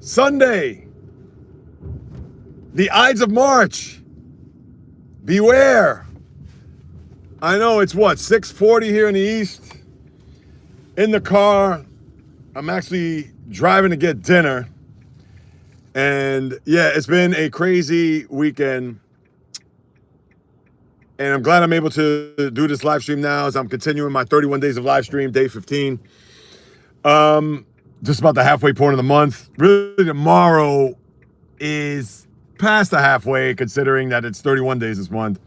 Sunday, the Ides of March. Beware. I know it's what, 6:40 here in the East. In the car, I'm actually driving to get dinner. And yeah, it's been a crazy weekend. And I'm glad I'm able to do this live stream now as I'm continuing my 31 days of live stream, day 15. Just about the halfway point of the month. Really, tomorrow is past the halfway, considering that it's 31 days this month.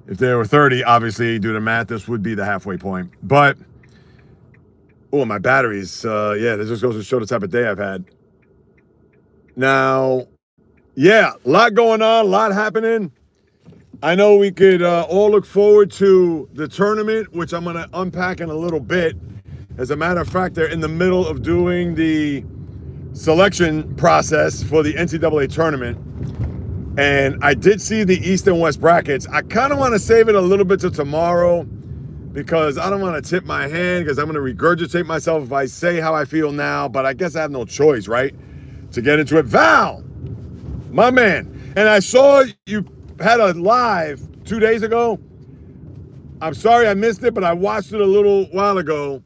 If there were 30, obviously, do the math, this would be the halfway point. But, oh, my batteries. Yeah, this just goes to show the type of day I've had. Now, yeah, a lot going on, a lot happening. I know we could all look forward to the tournament, which I'm going to unpack in a little bit. As a matter of fact, they're in the middle of doing the selection process for the NCAA tournament. And I did see the East and West brackets. I kind of want to save it a little bit to tomorrow because I don't want to tip my hand because I'm going to regurgitate myself if I say how I feel now. But I guess I have no choice, right, to get into it. Val, my man. And I saw you had a live 2 days ago. I'm sorry I missed it, but I watched it a little while ago.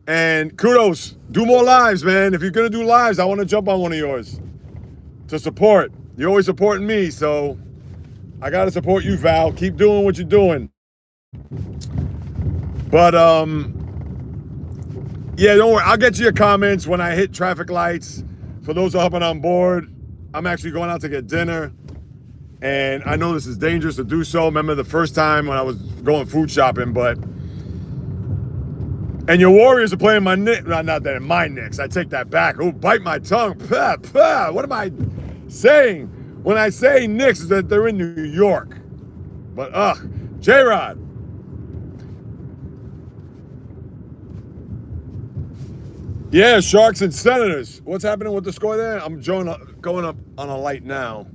And kudos. Do more lives, man. If you're going to do lives, I want to jump on one of yours to support. You're always supporting me, so I got to support you, Val. Keep doing what you're doing. But, yeah, don't worry. I'll get to your comments when I hit traffic lights. For those hopping on board, I'm actually going out to get dinner. And I know this is dangerous to do so. Remember the first time when I was going food shopping, but... And your Warriors are playing my Knicks. Not that my Knicks. I take that back. Oh, bite my tongue. Pah, pah. What am I saying? When I say Knicks, is that they're in New York. But, J-Rod. Yeah, Sharks and Senators. What's happening with the score there? I'm going up on a light now.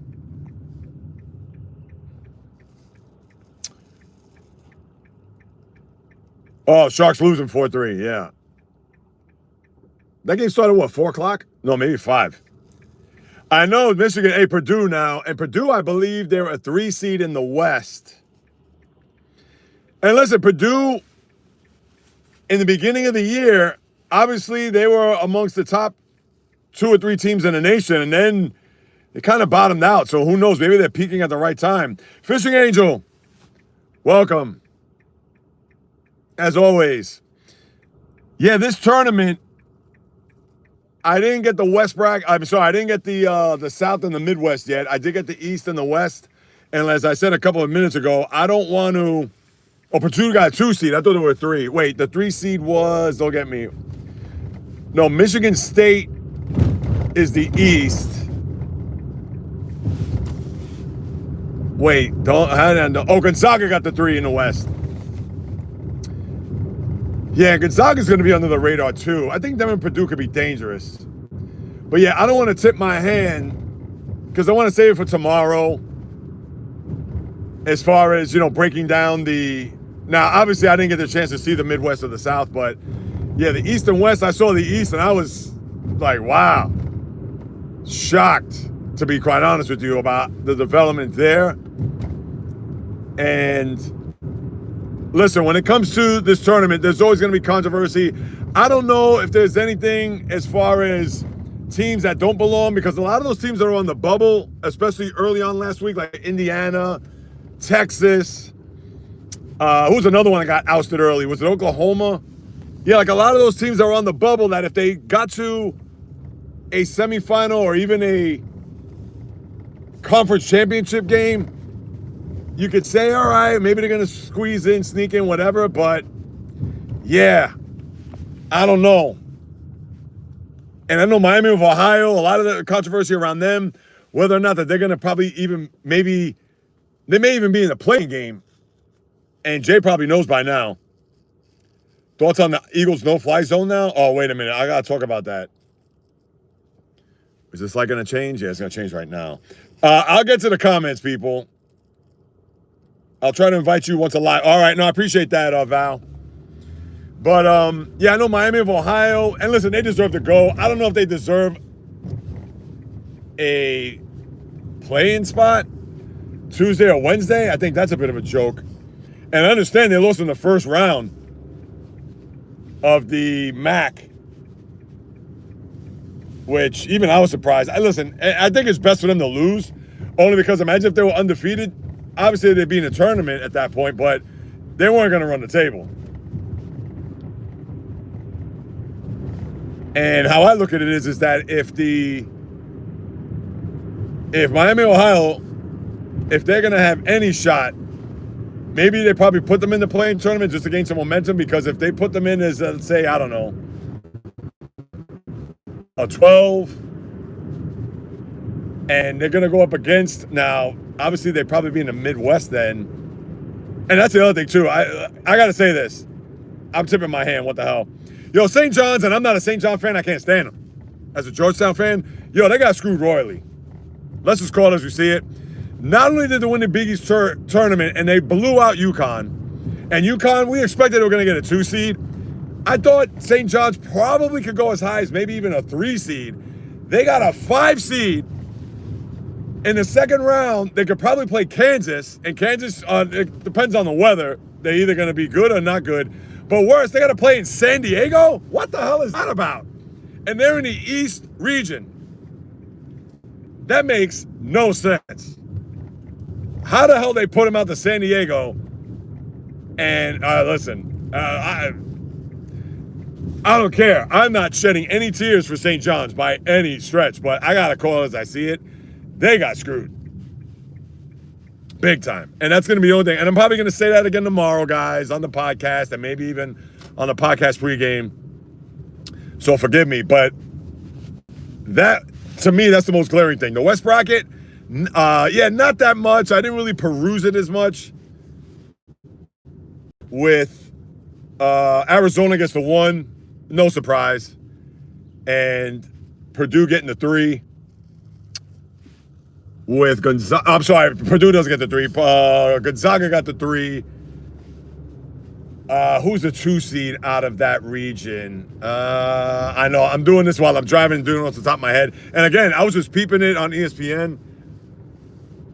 Oh, Sharks losing 4-3, yeah. That game started, what, 4 o'clock? No, maybe 5. I know Michigan, Purdue now. And Purdue, I believe they're a 3 seed in the West. And listen, Purdue, in the beginning of the year, obviously they were amongst the top 2 or 3 teams in the nation. And then they kind of bottomed out. So who knows? Maybe they're peaking at the right time. Fishing Angel, welcome. As always. Yeah, this tournament, I didn't get the West bracket. I'm sorry, I didn't get the South and the Midwest yet. I did get the East and the West. And as I said a couple of minutes ago, I don't want to... Oh, Purdue got a 2 seed. I thought there were 3. Wait, the 3 seed was... Don't get me. No, Michigan State is the East. Wait, oh, Gonzaga got the 3 in the West. Yeah, Gonzaga's going to be under the radar, too. I think them and Purdue could be dangerous. But, yeah, I don't want to tip my hand because I want to save it for tomorrow as far as, breaking down the... Now, obviously, I didn't get the chance to see the Midwest or the South, but, yeah, the East and West, I saw the East, and I was like, wow. Shocked, to be quite honest with you, about the development there. And... Listen, when it comes to this tournament, there's always going to be controversy. I don't know if there's anything as far as teams that don't belong, because a lot of those teams that are on the bubble, especially early on last week, like Indiana, Texas. Who's another one that got ousted early? Was it Oklahoma? Yeah, like a lot of those teams that are on the bubble that if they got to a semifinal or even a conference championship game, you could say, all right, maybe they're going to squeeze in, sneak in, whatever. But, yeah, I don't know. And I know Miami of Ohio, a lot of the controversy around them, whether or not that they're going to probably even they may even be in the playing game. And Jay probably knows by now. Thoughts on the Eagles no-fly zone now? Oh, wait a minute. I got to talk about that. Is this light going to change? Yeah, it's going to change right now. I'll get to the comments, people. I'll try to invite you once a live. All right, no, I appreciate that, Val. But, yeah, I know Miami of Ohio. And listen, they deserve to go. I don't know if they deserve a play-in spot Tuesday or Wednesday, I think that's a bit of a joke. And I understand they lost in the first round of the MAC, which even I was surprised. I think it's best for them to lose, only because imagine if they were undefeated. Obviously, they'd be in a tournament at that point, but they weren't going to run the table. And how I look at it is that if Miami, Ohio, if they're going to have any shot, maybe they probably put them in the play-in tournament just to gain some momentum, because if they put them in as, let's say, I don't know, a 12, and they're going to go up against, now, obviously they'd probably be in the Midwest then. And that's the other thing, too. I got to say this. I'm tipping my hand. What the hell? Yo, St. John's, and I'm not a St. John fan. I can't stand them. As a Georgetown fan, yo, they got screwed royally. Let's just call it as we see it. Not only did they win the Big East tournament, and they blew out UConn. And UConn, we expected they were going to get a 2 seed. I thought St. John's probably could go as high as maybe even a 3 seed. They got a 5 seed. In the second round, they could probably play Kansas. And Kansas, it depends on the weather. They're either going to be good or not good. But worse, they got to play in San Diego? What the hell is that about? And they're in the East region. That makes no sense. How the hell they put them out to San Diego? And listen, I don't care. I'm not shedding any tears for St. John's by any stretch, but I got to call it as I see it. They got screwed. Big time. And that's going to be the only thing. And I'm probably going to say that again tomorrow, guys, on the podcast, and maybe even on the podcast pregame. So forgive me, but that, to me, that's the most glaring thing. The West bracket, yeah, not that much. I didn't really peruse it as much. With Arizona gets the 1, no surprise. And Purdue getting the 3. With Gonzaga, I'm sorry, Purdue doesn't get the 3. Gonzaga got the 3. Who's the 2 seed out of that region? I know, I'm doing this while I'm driving, doing it off the top of my head. And again, I was just peeping it on ESPN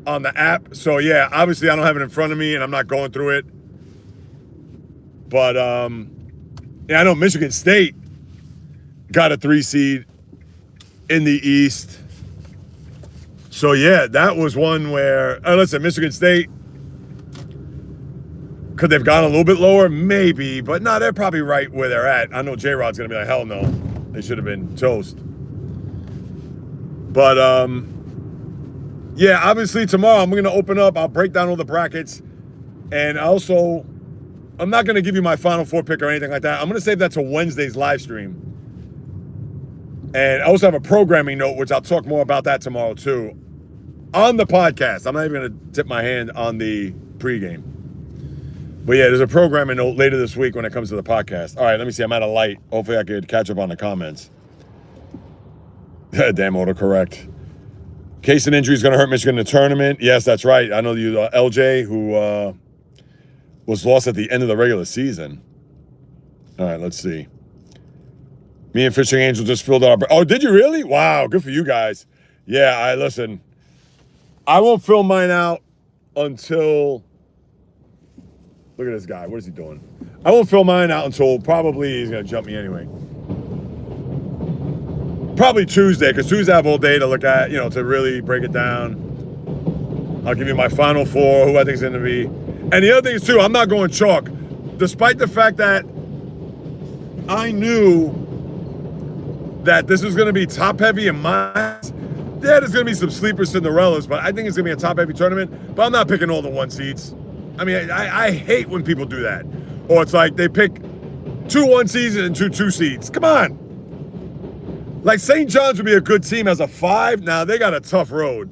on the app. So yeah, obviously I don't have it in front of me and I'm not going through it. But yeah, I know Michigan State got a 3 seed in the East. So yeah, that was one where, listen, Michigan State, could they've gone a little bit lower? Maybe, but no, they're probably right where they're at. I know JAYREELZ going to be like, hell no, they should have been toast. But yeah, obviously tomorrow I'm going to open up, I'll break down all the brackets, and also, I'm not going to give you my Final Four pick or anything like that. I'm going to save that to Wednesday's live stream. And I also have a programming note, which I'll talk more about that tomorrow too, on the podcast. I'm not even going to tip my hand on the pregame. But yeah, there's a programming note later this week when it comes to the podcast. All right, let me see. I'm out of light. Hopefully I could catch up on the comments. Damn autocorrect. Case and injury is going to hurt Michigan in the tournament. Yes, that's right. I know you, LJ, who was lost at the end of the regular season. All right, let's see. Me and Fishing Angel just filled our... Oh, did you really? Wow, good for you guys. Yeah, listen. I won't fill mine out until... Look at this guy. What is he doing? I won't fill mine out until probably... He's going to jump me anyway. Probably Tuesday, because Tuesday I have all day to look at, you know, to really break it down. I'll give you my Final Four, who I think is going to be... And the other thing is, too, I'm not going chalk. Despite the fact that I knew that this was going to be top-heavy in my... Yeah, there's going to be some sleeper Cinderellas, but I think it's going to be a top-heavy tournament. But I'm not picking all the 1 seeds. I mean, I hate when people do that. Or it's like they pick 2 1 seeds and 2 seeds. Come on. Like St. John's would be a good team as a 5. Now, they got a tough road.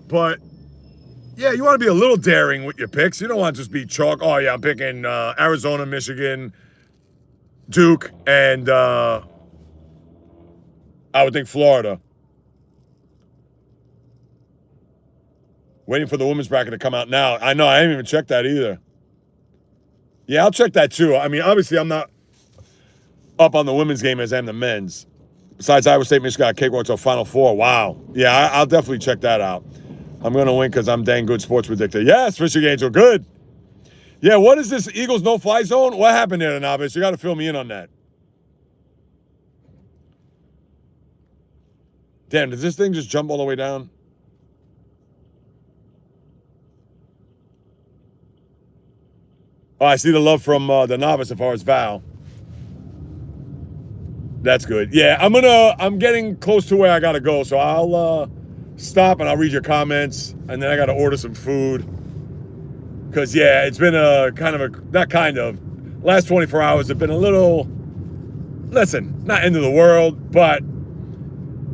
But... yeah, you want to be a little daring with your picks. You don't want to just be chalk. Oh, yeah, I'm picking Arizona, Michigan, Duke, and I would think Florida. Waiting for the women's bracket to come out now. I know, I haven't even checked that either. Yeah, I'll check that too. I mean, obviously, I'm not up on the women's game as I am the men's. Besides Iowa State, Michigan got cakewalk to Final Four. Wow. Yeah, I'll definitely check that out. I'm going to win because I'm dang good sports predictor. Yes, Fishing Angel, good. Yeah, what is this Eagles no-fly zone? What happened there, Novice? You got to fill me in on that. Damn, did this thing just jump all the way down? Oh, I see the love from the Novice as far as Val. That's good. Yeah, I'm getting close to where I gotta go, so I'll stop and I'll read your comments, and then I gotta order some food. Cause yeah, it's been last 24 hours have been a little, listen, not end of the world, but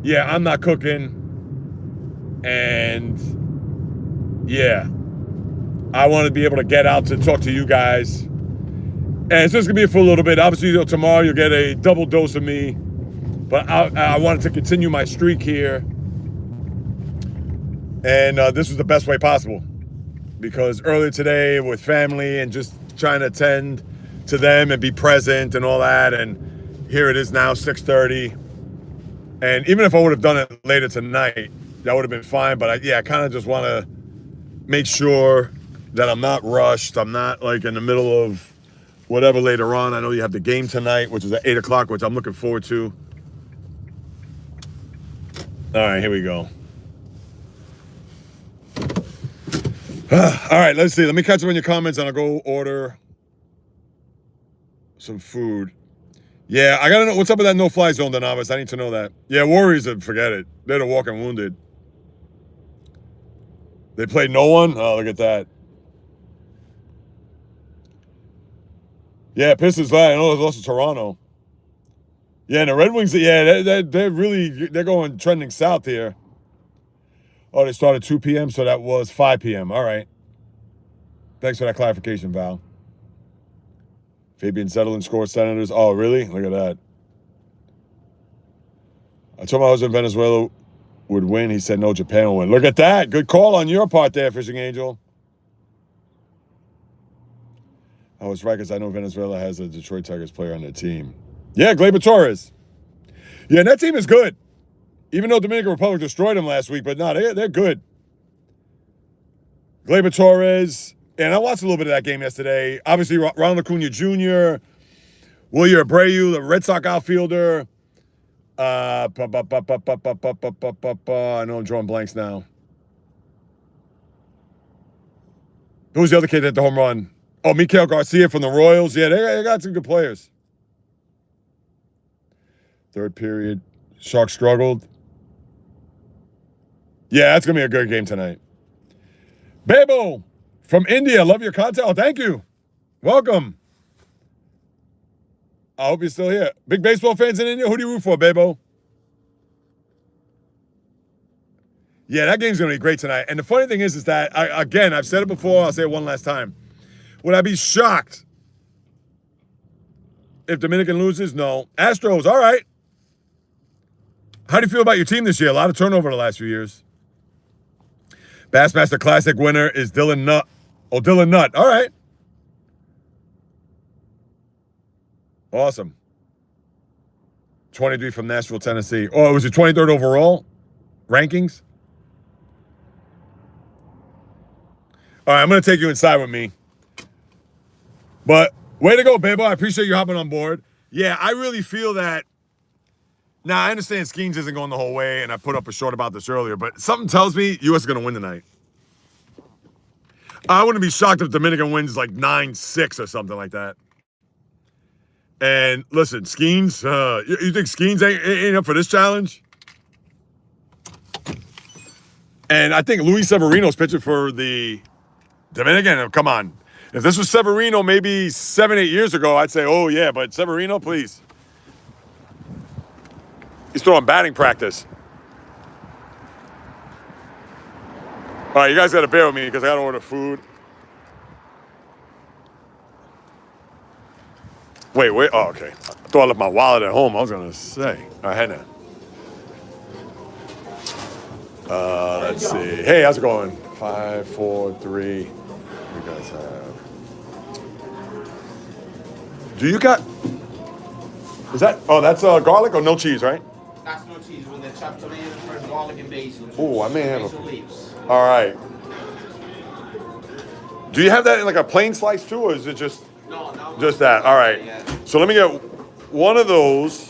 yeah, I'm not cooking, and yeah, I want to be able to get out to talk to you guys. And it's just going to be for a little bit. Obviously, tomorrow you'll get a double dose of me. But I wanted to continue my streak here. And this was the best way possible. Because earlier today with family and just trying to attend to them and be present and all that. And here it is now, 6:30. And even if I would have done it later tonight, that would have been fine. But I kind of just want to make sure that I'm not rushed. I'm not like in the middle of whatever later on. I know you have the game tonight, which is at 8 o'clock, which I'm looking forward to. All right, here we go. All right, let's see. Let me catch up on your comments and I'll go order some food. Yeah, I got to know what's up with that no-fly zone, the Novice. I need to know that. Yeah, Warriors, forget it. They're the walking wounded. They played no one? Oh, look at that. Yeah, Pistons. I know they lost to Toronto. Yeah, and the Red Wings. Yeah, they're going trending south here. Oh, they started 2 p.m., so that was 5 p.m. All right. Thanks for that clarification, Val. Fabian Zetterlund scored Senators. Oh, really? Look at that. I told my husband Venezuela would win. He said no, Japan will win. Look at that. Good call on your part there, Fishing Angel. I was right because I know Venezuela has a Detroit Tigers player on their team. Yeah, Gleyber Torres. Yeah, and that team is good. Even though Dominican Republic destroyed them last week, but no, they're good. Gleyber Torres. And I watched a little bit of that game yesterday. Obviously, Ronald Acuna Jr., Wilyer Abreu, the Red Sox outfielder. I know I'm drawing blanks now. Who's the other kid that hit the home run? Oh, Mikael Garcia from the Royals. Yeah, they got some good players. Third period, Sharks struggled. Yeah, that's going to be a good game tonight. Bebo from India. Love your content. Oh, thank you. Welcome. I hope you're still here. Big baseball fans in India. Who do you root for, Bebo? Yeah, that game's going to be great tonight. And the funny thing is that, again, I've said it before. I'll say it one last time. Would I be shocked if Dominican loses? No. Astros, all right. How do you feel about your team this year? A lot of turnover the last few years. Bassmaster Classic winner is Dylan Nutt. Oh, Dylan Nutt. All right. Awesome. 23 from Nashville, Tennessee. Oh, it was your 23rd overall rankings? All right, I'm going to take you inside with me. But way to go, Bebo. I appreciate you hopping on board. Yeah, I really feel that. Now, I understand Skeens isn't going the whole way, and I put up a short about this earlier, but something tells me U.S. is going to win tonight. I wouldn't be shocked if Dominican wins like 9-6 or something like that. And listen, Skeens, you think Skeens ain't up for this challenge? And I think Luis Severino's pitching for the Dominican. Come on. If this was Severino maybe 7-8 years ago, I'd say, oh, yeah, but Severino, please. He's throwing batting practice. All right, you guys got to bear with me because I got to order food. Wait. Oh, okay. I thought I left my wallet at home. I was going to say. All right, head now. Let's see. Hey, how's it going? 5, 4, 3. You guys have. Do you got? Is that? Oh, that's garlic or no cheese, right? Casino cheese with the chopped tomatoes, fresh garlic, and basil. Oh, I may have Basil leaves. All right. Do you have that in like a plain slice too, or is it just just that? All right. Yeah. So let me get one of those.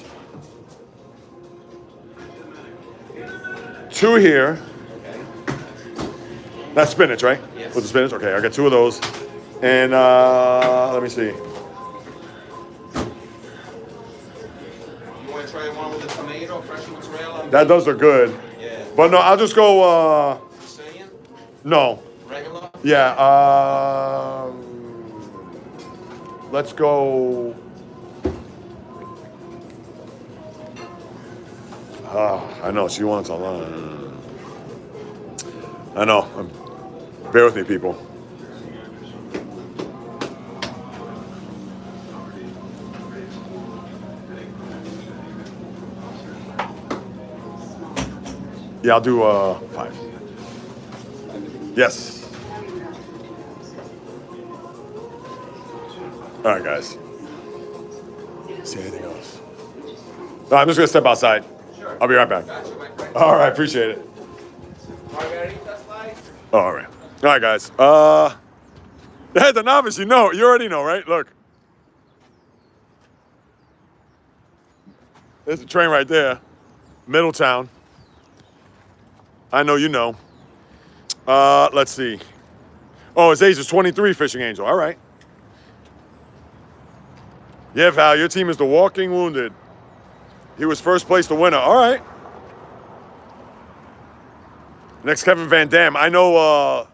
2 here. Okay. That's spinach, right? Yes. With the spinach? Okay, I got 2 of those. And let me see. You want to try one with the tomato, fresh mozzarella? That does look good. Yeah. But no, I'll just go, Sicilian? no. Regular? Yeah, let's go. I know, she wants a lot. I know. Bear with me, people. Yeah, I'll do 5. Yes. All right, guys. See anything else? No, I'm just gonna step outside. Sure. I'll be right back. Gotcha, my friend. All right, appreciate it. Margarita slice? All right. All right, guys. Hey, the novice, you already know, right? Look. There's a train right there. Middletown. I know you know. Let's see. Oh, his age is 23, Fishing Angel. All right. Yeah, Val, your team is the Walking Wounded. He was first place the winner. All right. Next, Kevin Van Dam. I know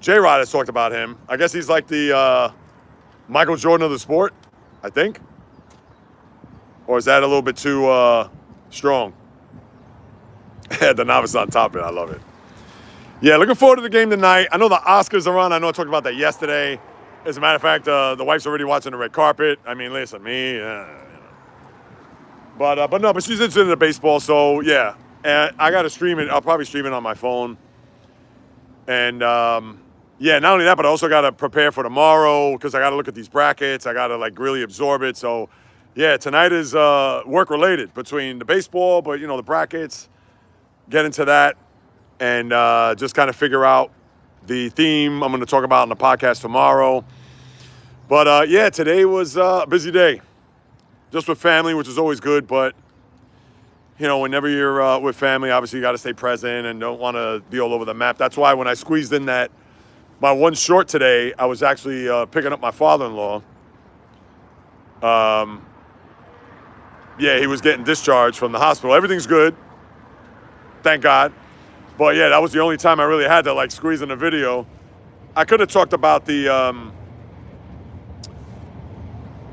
J-Rod has talked about him. I guess he's like the Michael Jordan of the sport, I think. Or is that a little bit too strong? The novice on top of it. I love it. Yeah, looking forward to the game tonight. I know the Oscars are on. I know I talked about that yesterday. As a matter of fact, the wife's already watching the red carpet. I mean, listen, me, you know. But she's interested in the baseball, so yeah. And I got to stream it. I'll probably stream it on my phone. And yeah, not only that, but I also got to prepare for tomorrow because I got to look at these brackets. I got to like really absorb it. So yeah, tonight is work related between the baseball, but the brackets. Get into that and just kind of figure out the theme I'm going to talk about on the podcast tomorrow. But yeah, today was a busy day. Just with family, which is always good, but whenever you're with family, obviously you got to stay present and don't want to be all over the map. That's why when I squeezed in my one short today, I was actually picking up my father-in-law. Yeah, he was getting discharged from the hospital. Everything's good. Thank God. But yeah, that was the only time I really had to like squeeze in a video. I could have talked about the,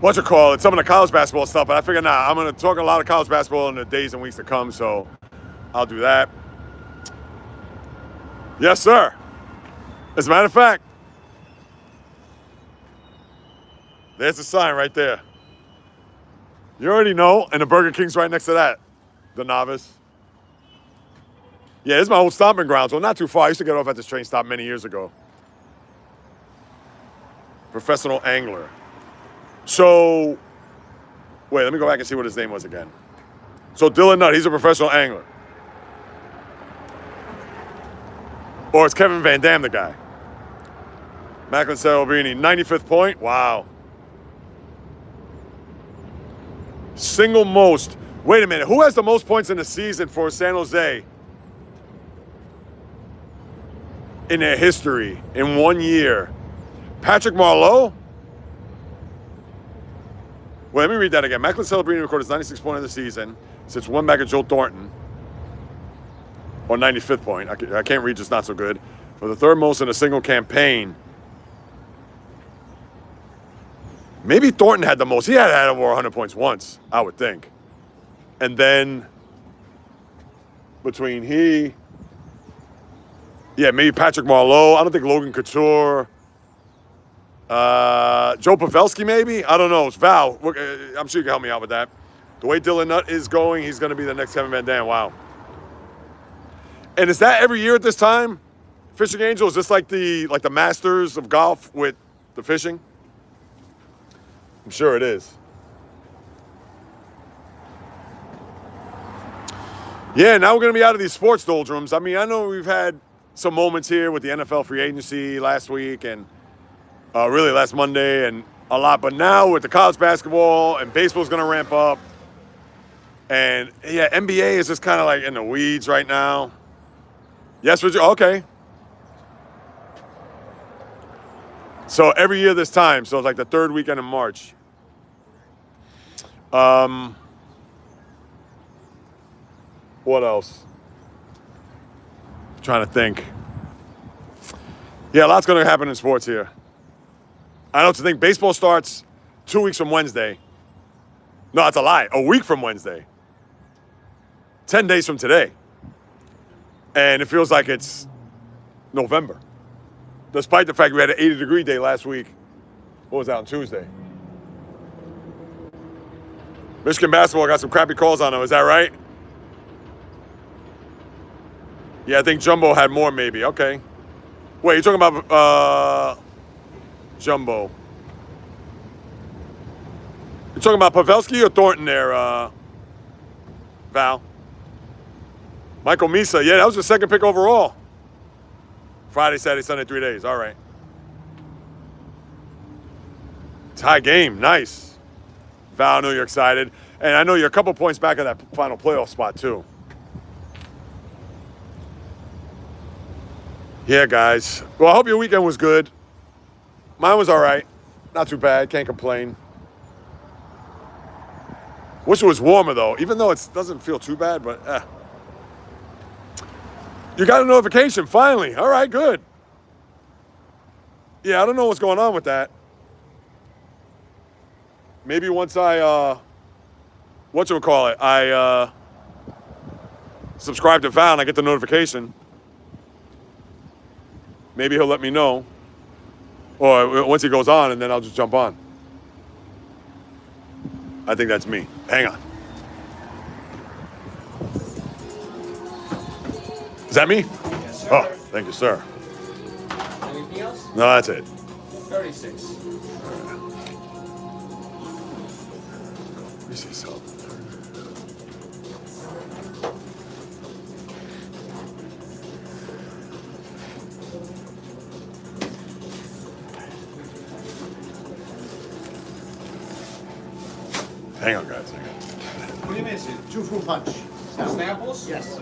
some of the college basketball stuff, but I figured, I'm going to talk a lot of college basketball in the days and weeks to come, so I'll do that. Yes, sir. As a matter of fact, there's a sign right there. You already know, and the Burger King's right next to that, the novice. Yeah, this is my old stomping grounds. Well, not too far. I used to get off at this train stop many years ago. Professional angler. So, wait, let me go back and see what his name was again. So, Dylan Nutt, he's a professional angler. Or is Kevin Van Dam the guy? Macklin Salvini, 95th point. Wow. Single most. Wait a minute. Who has the most points in the season for San Jose in their history in 1 year? Patrick Marleau? Well, let me read that again. Macklin Celebrini recorded his 96th point of the season since one back at Joe Thornton. Or 95th point. I can't read, just not so good. For the third most in a single campaign. Maybe Thornton had the most. He had over 100 points once, I would think. And then between maybe Patrick Marleau. I don't think Logan Couture. Joe Pavelski, maybe? I don't know. It's Val. I'm sure you can help me out with that. The way Dylan Nutt is going, he's going to be the next Kevin Van Dam. Wow. And is that every year at this time? Fishing Angel, is this like the Masters of golf with the fishing? I'm sure it is. Yeah, now we're going to be out of these sports doldrums. I mean, I know we've had some moments here with the NFL free agency last week and really last Monday and a lot. But now with the college basketball and baseball's going to ramp up. And, yeah, NBA is just kind of like in the weeds right now. Yes, Virginia. Okay. So every year this time. So it's like the third weekend in March. What else? I'm trying to think. Yeah, a lot's going to happen in sports here. I know what to think. Baseball starts 2 weeks from Wednesday. No, that's a lie. A week from Wednesday. 10 days from today. And it feels like it's November. Despite the fact we had an 80-degree day last week. What was that, on Tuesday? Michigan basketball got some crappy calls on them. Is that right? Yeah, I think Jumbo had more maybe. Okay. Wait, you're talking about Jumbo. You're talking about Pavelski or Thornton there, Val? Michael Misa. Yeah, that was the second pick overall. Friday, Saturday, Sunday, 3 days. All right. Tie game. Nice. Val, I know you're excited. And I know you're a couple points back of that final playoff spot, too. Yeah, guys. Well, I hope your weekend was good. Mine was all right. Not too bad. Can't complain. Wish it was warmer, though, even though it doesn't feel too bad, but You got a notification, finally. All right, good. Yeah, I don't know what's going on with that. Maybe once I, whatchamacallit, I subscribe to Val and I get the notification. Maybe he'll let me know. Or once he goes on, and then I'll just jump on. I think that's me. Hang on. Is that me? Yes, sir. Oh, thank you, sir. Anything else? No, that's it. 36. Let me see something. Hang on, guys. Hang on. What do you missing? 2 fruit punch. Snapples? Yes.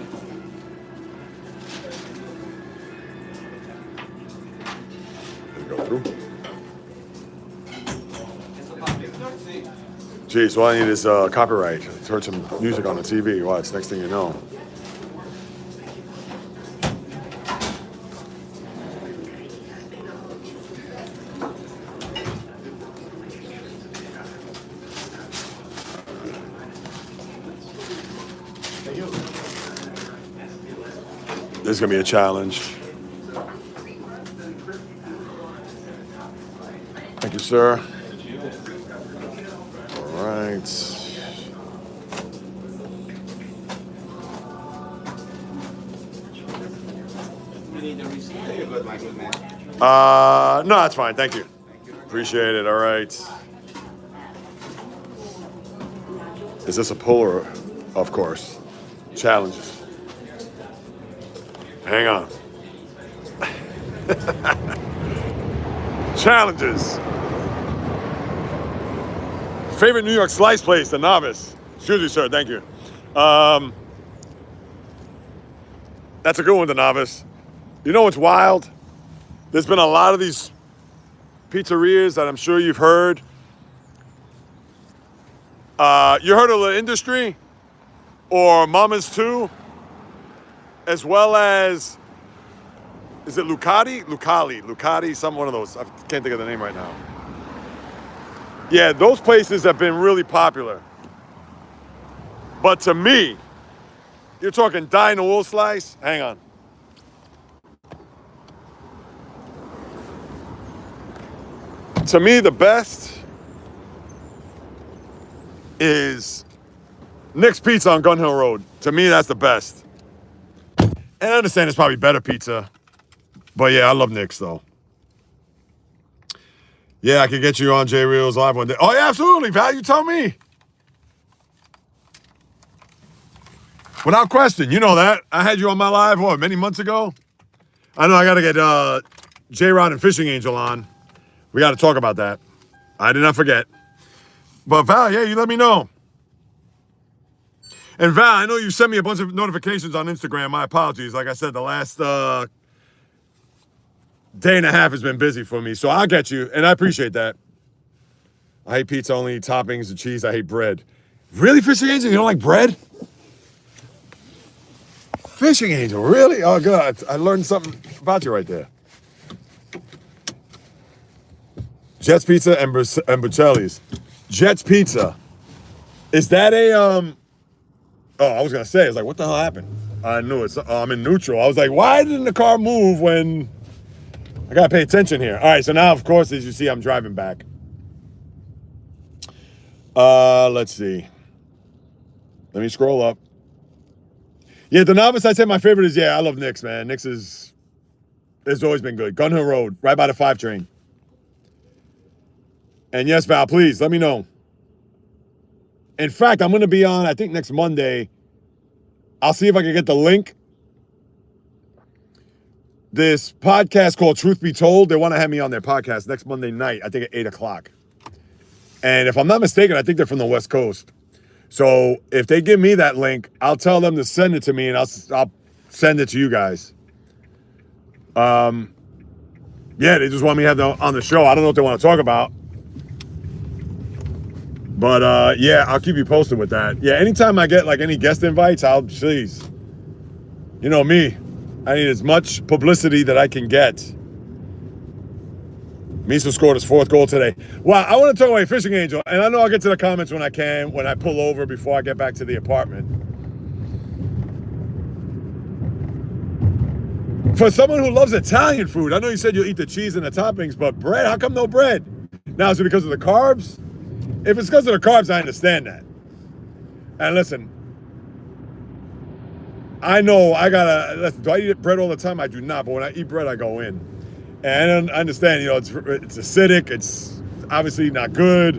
Did it go through? It's a hot big see. Jeez, all I need is copyright. Let's heard some music on the TV. Watch, next thing you know. Thank you. This is going to be a challenge. Thank you, sir. All right. You need the receipt or you're good, my good man? No, that's fine. Thank you. Appreciate it. All right. Is this a puller? Of course. Challenges. Hang on. Challenges. Favorite New York slice place, the Novice. Excuse me, sir. Thank you. That's a good one, the Novice. You know what's wild? There's been a lot of these pizzerias that I'm sure you've heard. You heard of the industry or Mama's too, as well as, is it Lucati? Lucati, some one of those. I can't think of the name right now. Yeah, those places have been really popular. But to me, you're talking Dino Wool Slice. Hang on. To me, the best is Nick's Pizza on Gun Hill Road. To me, that's the best. And I understand it's probably better pizza. But yeah, I love Nick's though. Yeah, I can get you on JAYREELZ live one day. Oh yeah, absolutely, Val, you tell me. Without question, you know that. I had you on my live, many months ago? I know I got to get J-Rod and Fishing Angel on. We got to talk about that. I did not forget. But Val, yeah, you let me know. And Val, I know you sent me a bunch of notifications on Instagram. My apologies. Like I said, the last day and a half has been busy for me. So I'll get you, and I appreciate that. I hate pizza, only eat toppings and cheese. I hate bread. Really, Fishing Angel? You don't like bread? Fishing Angel, really? Oh, God. I learned something about you right there. Jets Pizza and Bucelli's. Jets Pizza. Is that a, Oh, I was going to say, it's like, what the hell happened? I knew it. I'm in neutral. I was like, why didn't the car move when... I got to pay attention here. All right, so now, of course, as you see, I'm driving back. Let's see. Let me scroll up. Yeah, the novice, I'd say my favorite is, I love Nick's, man. Nick's has always been good. Gun Hill Road, right by the 5 train. And yes, Val, please, let me know. In fact, I'm going to be on, I think, next Monday. I'll see if I can get the link. This podcast called Truth Be Told, they want to have me on their podcast next Monday night, I think at 8 o'clock. And if I'm not mistaken, I think they're from the West Coast. So if they give me that link, I'll tell them to send it to me, and I'll send it to you guys. Yeah, they just want me to have them on the show. I don't know what they want to talk about. But yeah, I'll keep you posted with that. Yeah, anytime I get like any guest invites, please. You know me. I need as much publicity that I can get. Miso scored his 4th goal today. Well, I want to talk about Fishing Angel, and I know I'll get to the comments when I can, when I pull over before I get back to the apartment. For someone who loves Italian food, I know you said you'll eat the cheese and the toppings, but bread, how come no bread? Now, is it because of the carbs? If it's because of the carbs, I understand that. And listen, I know do I eat bread all the time? I do not, but when I eat bread, I go in. And I understand, it's acidic, it's obviously not good.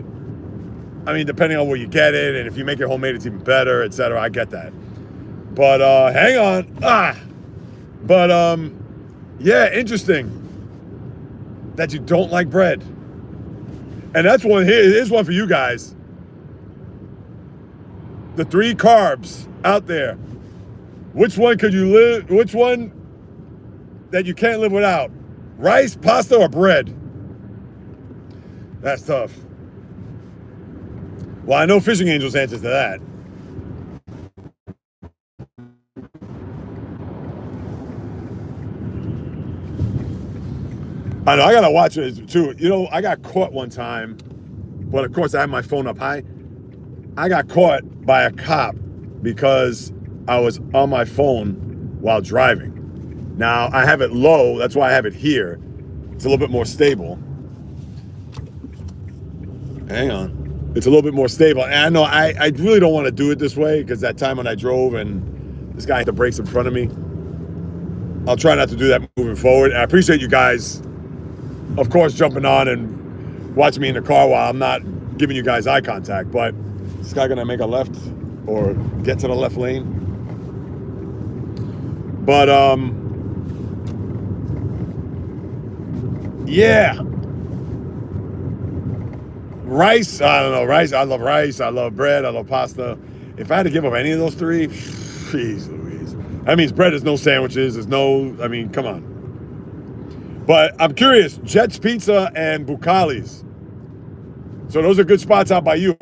I mean, depending on where you get it, and if you make it homemade, it's even better, etc. I get that. But hang on. But yeah, interesting that you don't like bread. And that's one here. Here's one for you guys. The 3 carbs out there. Which one could you live? Which one that you can't live without? Rice, pasta, or bread? That's tough. Well, I know Fishing Angel's answers to that. I know, I gotta watch it too. I got caught one time, but of course I have my phone up high. I got caught by a cop because I was on my phone while driving. Now, I have it low, that's why I have it here. It's a little bit more stable. Hang on. It's a little bit more stable. And I know I really don't want to do it this way, because that time when I drove and this guy had the brakes in front of me, I'll try not to do that moving forward. I appreciate you guys, of course, jumping on and watching me in the car while I'm not giving you guys eye contact. But is this guy going to make a left or get to the left lane? But, yeah. Rice, I don't know. Rice, I love rice. I love bread. I love pasta. If I had to give up any of those 3, jeez Louise. That means bread is no sandwiches. There's no, I mean, come on. But I'm curious, Jets Pizza and Bucali's. So those are good spots out by you.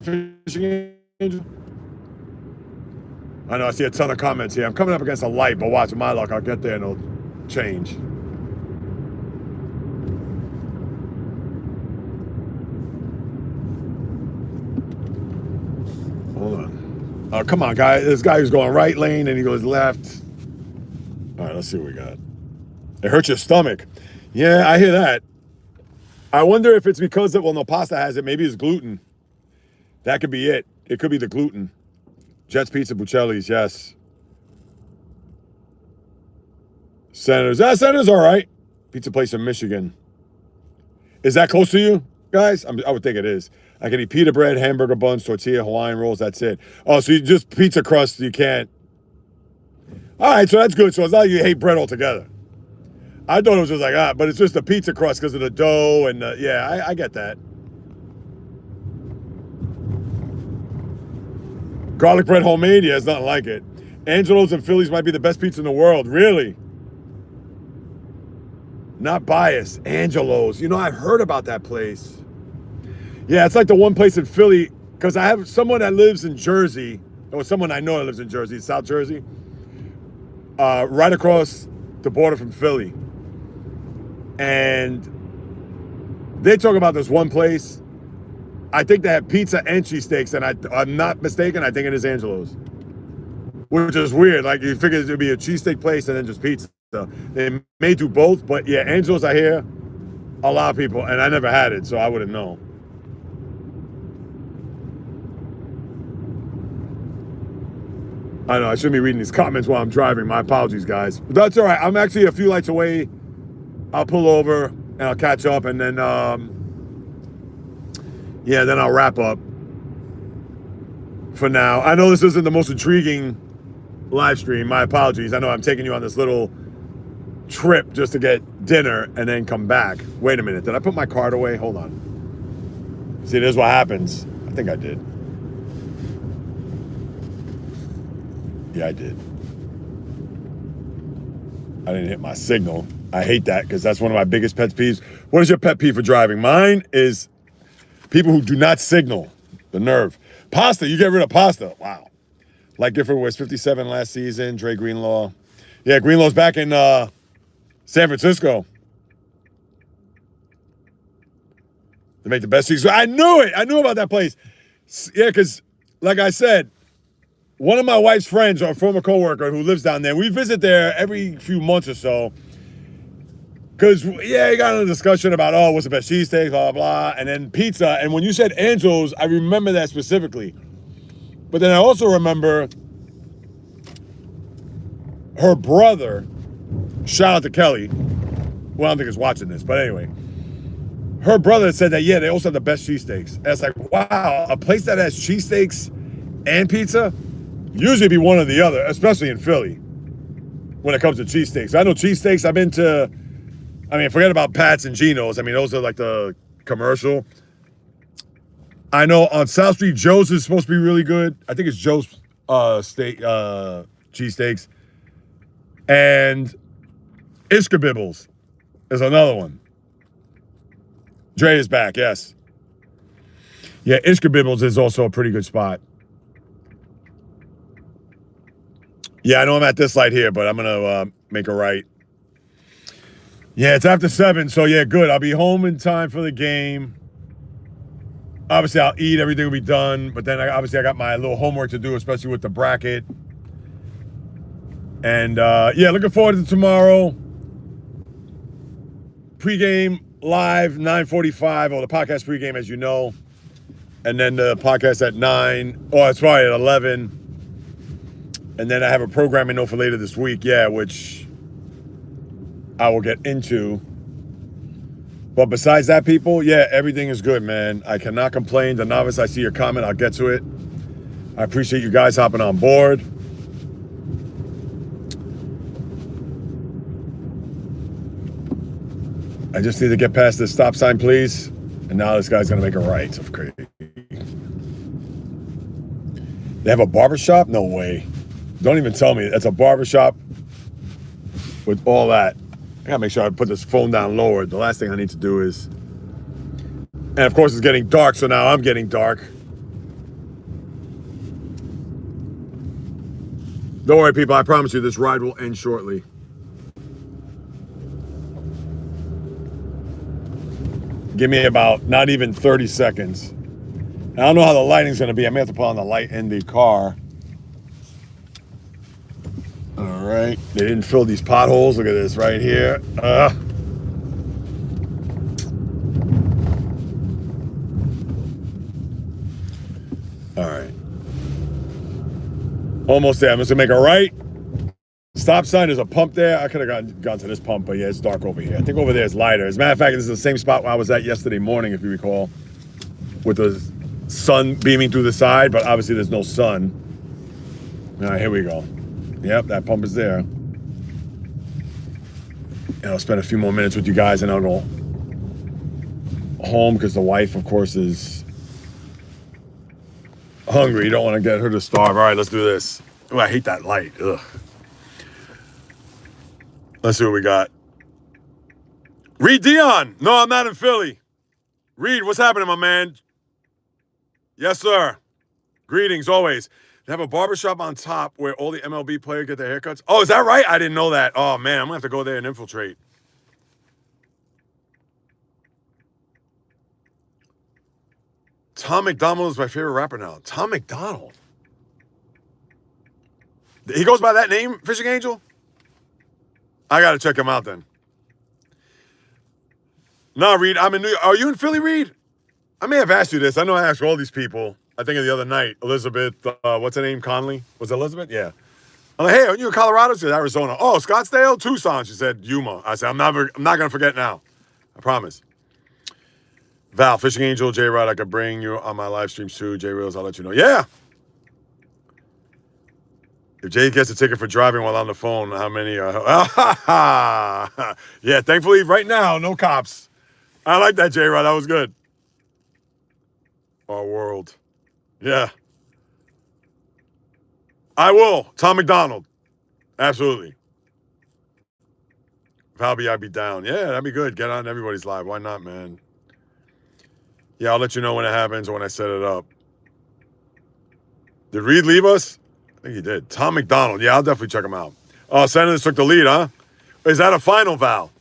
Fishing Angel? I know, I see a ton of comments here. I'm coming up against a light, but watch my luck. I'll get there and it'll change. Hold on. Oh, come on, guy. This guy who's going right lane and he goes left. All right, let's see what we got. It hurts your stomach. Yeah, I hear that. I wonder if it's because no pasta has it. Maybe it's gluten. That could be it. It could be the gluten. Jets Pizza, Bucelli's, yes. Senators. Senators, all right. Pizza place in Michigan. Is that close to you, guys? I would think it is. I can eat pita bread, hamburger buns, tortilla, Hawaiian rolls. That's it. Oh, so you just pizza crust. You can't All right, so that's good. So it's not like you hate bread altogether. I thought it was just like, but it's just the pizza crust because of the dough. And yeah, I get that. Garlic bread homemade, yeah, it's nothing like it. Angelo's and Philly's might be the best pizza in the world. Really? Not biased. Angelo's. You know, I've heard about that place. Yeah, it's like the one place in Philly, because I have someone that lives in Jersey, or someone I know that lives in Jersey, South Jersey, right across the border from Philly. And they talk about this one place. I think they have pizza and cheesesteaks, and I'm not mistaken, I think it is Angelo's. Which is weird. Like, you figure it would be a cheesesteak place and then just pizza. They may do both, but yeah, Angelo's, I hear a lot of people, and I never had it, so I wouldn't know. I know, I shouldn't be reading these comments while I'm driving. My apologies, guys. But that's all right. I'm actually a few lights away. I'll pull over, and I'll catch up, and then, yeah, then I'll wrap up for now. I know this isn't the most intriguing live stream. My apologies. I know I'm taking you on this little trip just to get dinner and then come back. Wait a minute. Did I put my card away? Hold on. See, this is what happens. I think I did. Yeah, I did. I didn't hit my signal. I hate that because that's one of my biggest pet peeves. What is your pet peeve for driving? Mine is people who do not signal. The nerve. Pasta. You get rid of pasta. Wow. Like Gifford was 57 last season. Dre Greenlaw. Yeah, Greenlaw's back in San Francisco. They make the best season. I knew it. I knew about that place. Yeah, because like I said, one of my wife's friends, or a former coworker who lives down there, we visit there every few months or so. Because, yeah, you got in a discussion about, oh, what's the best cheesesteak, blah, blah, blah, and then pizza. And when you said Angelo's, I remember that specifically. But then I also remember her brother, shout out to Kelly. Well, I don't think he's watching this, but anyway. Her brother said that, yeah, they also have the best cheesesteaks. And it's like, wow, a place that has cheesesteaks and pizza, usually be one or the other, especially in Philly, when it comes to cheesesteaks. I know cheesesteaks, I've been to, I mean, forget about Pat's and Geno's. I mean, those are like the commercial. I know on South Street, Joe's is supposed to be really good. I think it's Joe's cheesesteaks. And Ishkabibbles is another one. Dre is back, yes. Yeah, Ishkabibbles is also a pretty good spot. Yeah, I know I'm at this light here, but I'm going to make a right. Yeah, it's after 7, so yeah, good. I'll be home in time for the game. Obviously, I'll eat. Everything will be done. But then, I got my little homework to do, especially with the bracket. And, yeah, looking forward to tomorrow. Pre-game live, 9:45. Or the podcast pre-game, as you know. And then the podcast at 9. Oh, it's probably at 11. And then I have a programming note for later this week, yeah, which I will get into. But besides that, people, yeah, everything is good, man. I cannot complain. The novice, I see your comment. I'll get to it. I appreciate you guys hopping on board. I just need to get past this stop sign, please. And now this guy's going to make a right. Of crazy. They have a barbershop? No way. Don't even tell me. That's a barbershop with all that. I gotta make sure I put this phone down lower. The last thing I need to do is... And of course it's getting dark, so now I'm getting dark. Don't worry, people. I promise you this ride will end shortly. Give me about not even 30 seconds. I don't know how the lighting's gonna be. I may have to put on the light in the car. All right, they didn't fill these potholes. Look at this right here. All right, almost there. I'm just gonna make a right. Stop sign. There's a pump there. I could have gone to this pump, but yeah, it's dark over here. I think over there is lighter. As a matter of fact, this is the same spot where I was at yesterday morning, if you recall, with the sun beaming through the side, but obviously there's no sun. All right, here we go. Yep, that pump is there. And I'll spend a few more minutes with you guys, and I'll go home because the wife, of course, is hungry. You don't want to get her to starve. All right, let's do this. Oh, I hate that light. Ugh. Let's see what we got. Reed Dion. No, I'm not in Philly. Reed, what's happening, my man? Yes, sir. Greetings, always. They have a barbershop on top where all the MLB players get their haircuts. Oh, is that right? I didn't know that. Oh, man, I'm going to have to go there and infiltrate. Tom McDonald is my favorite rapper now. Tom McDonald. He goes by that name, Fishing Angel? I got to check him out then. No, Reed, I'm in New York. Are you in Philly, Reed? I may have asked you this. I know I asked all these people. I think of the other night, Elizabeth, what's her name, Conley? Was it Elizabeth? Yeah. I'm like, hey, are you in Colorado? She said, Arizona. Oh, Scottsdale, Tucson. She said, Yuma. I said, I'm not going to forget now. I promise. Val, Fishing Angel, J-Rod, I could bring you on my live streams too. JAYREELZ, I'll let you know. Yeah. If Jay gets a ticket for driving while on the phone, how many are... Yeah, thankfully, right now, no cops. I like that, J-Rod. That was good. Our world. Yeah. I will. Tom McDonald. Absolutely. Val B, I'd be down. Yeah, that'd be good. Get on everybody's live. Why not, man? Yeah, I'll let you know when it happens or when I set it up. Did Reed leave us? I think he did. Tom McDonald. Yeah, I'll definitely check him out. Oh, Senators took the lead, huh? Is that a final, Val?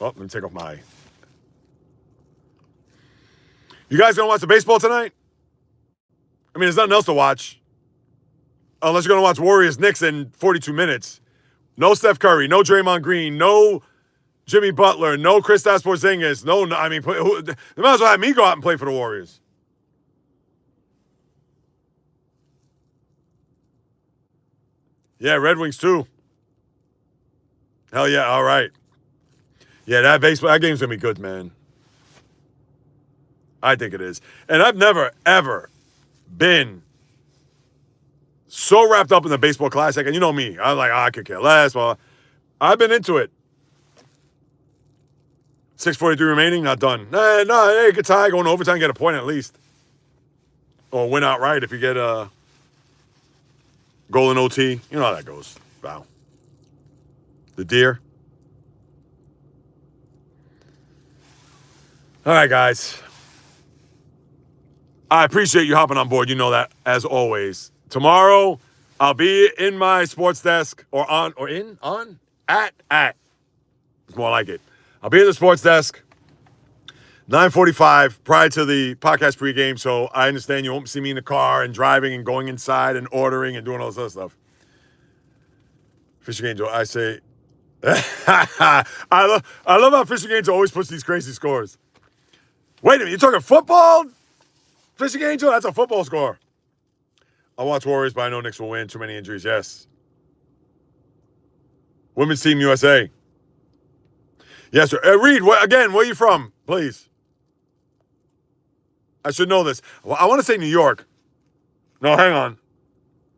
Oh, let me take off my... You guys gonna watch the baseball tonight? I mean, there's nothing else to watch. Unless you're gonna watch Warriors-Knicks in 42 minutes. No Steph Curry, no Draymond Green, no Jimmy Butler, no Kristaps Porzingis, no, I mean, they might as well have me go out and play for the Warriors. Yeah, Red Wings too. Hell yeah, all right. Yeah, that game's gonna be good, man. I think it is. And I've never, ever been so wrapped up in the baseball classic. And you know me, I'm like, I could care less. Well, I've been into it. 6:43 remaining, not done. No, hey, good tie, going to overtime, get a point at least. Or win outright if you get a goal in OT. You know how that goes. Wow. The deer. All right, guys. I appreciate you hopping on board. You know that, as always. Tomorrow, I'll be in my sports desk at. It's more like it. I'll be at the sports desk, 9:45 prior to the podcast pregame, so I understand you won't see me in the car and driving and going inside and ordering and doing all this other stuff. Fishing Angel, I say, I love how Fishing Angel always puts these crazy scores. Wait a minute, you're talking football? Fishing Angel, that's a football score. I'll watch Warriors, but I know Knicks will win. Too many injuries, yes. Women's Team USA. Yes, sir. Reed, where are you from? Please. I should know this. Well, I want to say New York. No, hang on.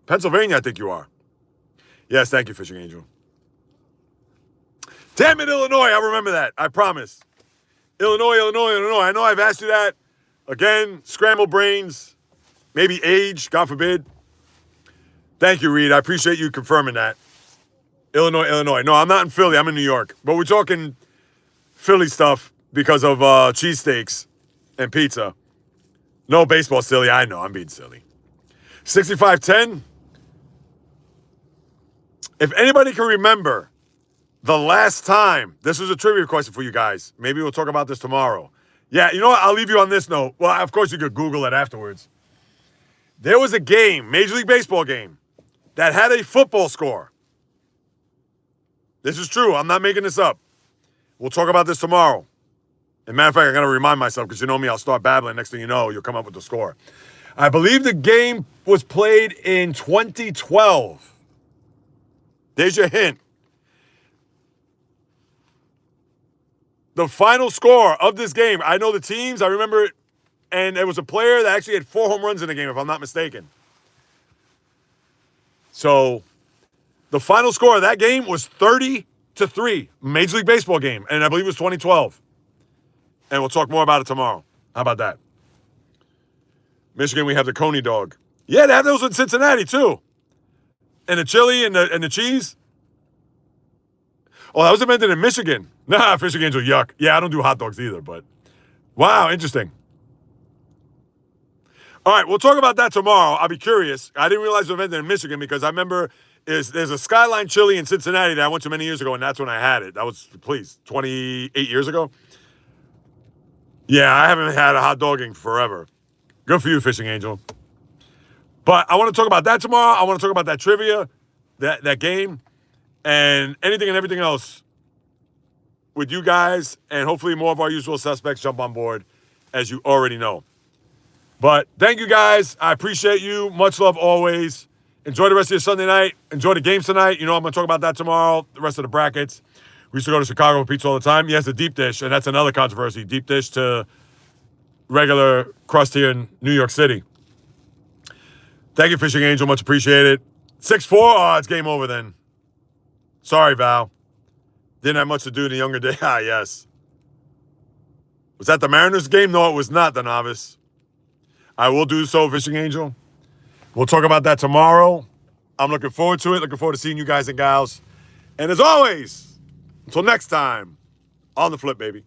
Pennsylvania, I think you are. Yes, thank you, Fishing Angel. Damn it, Illinois. I'll remember that. I promise. Illinois. I know I've asked you that. Again, scrambled brains. Maybe age, God forbid. Thank you, Reed. I appreciate you confirming that. Illinois. No, I'm not in Philly. I'm in New York. But we're talking Philly stuff because of cheesesteaks and pizza. No baseball, silly. I know. I'm being silly. 65-10. If anybody can remember the last time, this was a trivia question for you guys. Maybe we'll talk about this tomorrow. Yeah, you know what? I'll leave you on this note. Well, of course, you could Google it afterwards. There was a game, Major League Baseball game, that had a football score. This is true. I'm not making this up. We'll talk about this tomorrow. As a matter of fact, I got to remind myself because you know me, I'll start babbling. Next thing you know, you'll come up with the score. I believe the game was played in 2012. There's your hint. The final score of this game, I know the teams, I remember it, and there was a player that actually had 4 home runs in the game, if I'm not mistaken. So the final score of that game was 30-3, Major League Baseball game, and I believe it was 2012. And we'll talk more about it tomorrow. How about that? Michigan, we have the Coney dog. Yeah, they have those in Cincinnati too. And the chili and the cheese. Oh, that was invented in Michigan. Nah, fishing angel, yuck. Yeah, I don't do hot dogs either, but wow, interesting. All right, we'll talk about that tomorrow. I'll be curious. I didn't realize it was invented in Michigan because I remember there's a Skyline Chili in Cincinnati that I went to many years ago, and that's when I had it. That was, 28 years ago. Yeah, I haven't had a hot dog in forever. Good for you, Fishing Angel. But I want to talk about that tomorrow. I want to talk about that trivia, that game, and anything and everything else with you guys, and hopefully more of our usual suspects jump on board, as you already know. But thank you guys. I appreciate you. Much love always. Enjoy the rest of your Sunday night. Enjoy the games tonight. You know I'm going to talk about that tomorrow, the rest of the brackets. We used to go to Chicago for pizza all the time. Yes, the deep dish, and that's another controversy. Deep dish to regular crust here in New York City. Thank you, Fishing Angel. Much appreciated. 6-4. Oh, it's game over then. Sorry, Val. Didn't have much to do in the younger day. Ah, yes. Was that the Mariners game? No, it was not, the novice. I will do so, Fishing Angel. We'll talk about that tomorrow. I'm looking forward to it. Looking forward to seeing you guys and gals. And as always, until next time, on the flip, baby.